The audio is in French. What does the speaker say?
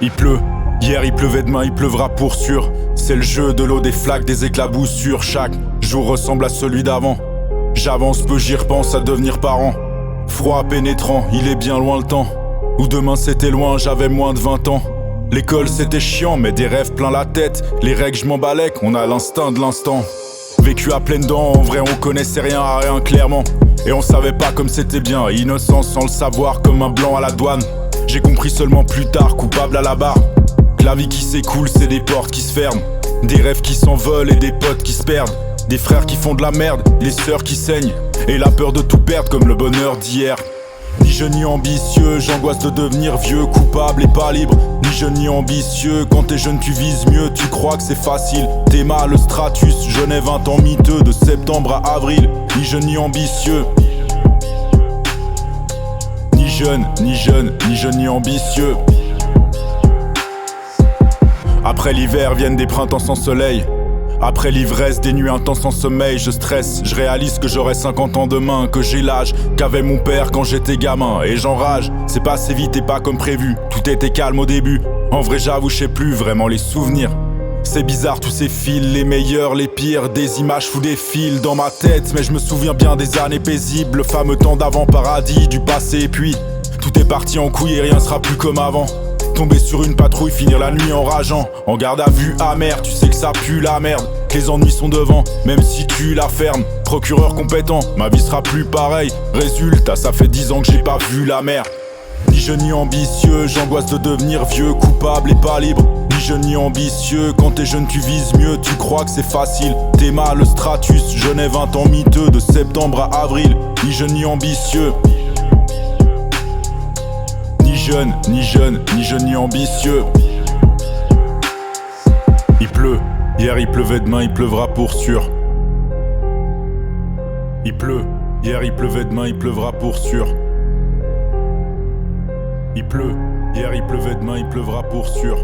Il pleut, hier il pleuvait, demain il pleuvra pour sûr. C'est le jeu de l'eau, des flaques, des éclaboussures. Chaque jour ressemble à celui d'avant. J'avance peu, j'y repense à devenir parent. Froid pénétrant, il est bien loin le temps où demain c'était loin, j'avais moins de 20 ans. L'école c'était chiant, mais des rêves plein la tête. Les règles je m'emballais, qu'on a l'instinct de l'instant. Vécu à pleines dents, en vrai on connaissait rien à rien clairement. Et on savait pas comme c'était bien, innocent sans le savoir comme un blanc à la douane. J'ai compris seulement plus tard, coupable à la barre. Que la vie qui s'écoule, c'est des portes qui se ferment. Des rêves qui s'envolent et des potes qui se perdent. Des frères qui font de la merde, les sœurs qui saignent. Et la peur de tout perdre comme le bonheur d'hier. Ni jeune ni ambitieux, j'angoisse de devenir vieux, coupable et pas libre. Ni jeune ni ambitieux, quand t'es jeune tu vises mieux, tu crois que c'est facile. T'es mal, le stratus, je n'ai 20 ans miteux, de septembre à avril. Ni jeune ni ambitieux. Ni jeune, ni jeune, ni jeune ni ambitieux. Après l'hiver viennent des printemps sans soleil. Après l'ivresse, des nuits intenses sans sommeil, je stresse, je réalise que j'aurai 50 ans demain, que j'ai l'âge qu'avait mon père quand j'étais gamin. Et j'enrage, c'est passé vite et pas comme prévu, tout était calme au début. En vrai j'avoue, je sais plus vraiment les souvenirs. C'est bizarre tous ces fils, les meilleurs, les pires, des images fous des fils dans ma tête. Mais je me souviens bien des années paisibles, le fameux temps d'avant paradis, du passé et puis tout est parti en couille et rien sera plus comme avant. Tomber sur une patrouille, finir la nuit en rageant. En garde à vue amère, tu sais que ça pue la merde. Que les ennuis sont devant, même si tu la fermes. Procureur compétent, ma vie sera plus pareille. Résultat, ça fait 10 ans que j'ai pas vu la mer. Ni jeune ni ambitieux, j'angoisse de devenir vieux, coupable et pas libre. Ni jeune ni ambitieux, quand t'es jeune tu vises mieux, tu crois que c'est facile. T'es mal, le stratus, je n'ai 20 ans miteux, de septembre à avril. Ni jeune ni ambitieux. Ni jeune, ni jeune, ni jeune ni ambitieux. Il pleut, hier il pleuvait, demain il pleuvra pour sûr. Il pleut, hier il pleuvait, demain il pleuvra pour sûr. Il pleut, hier il pleuvait, demain il pleuvra pour sûr.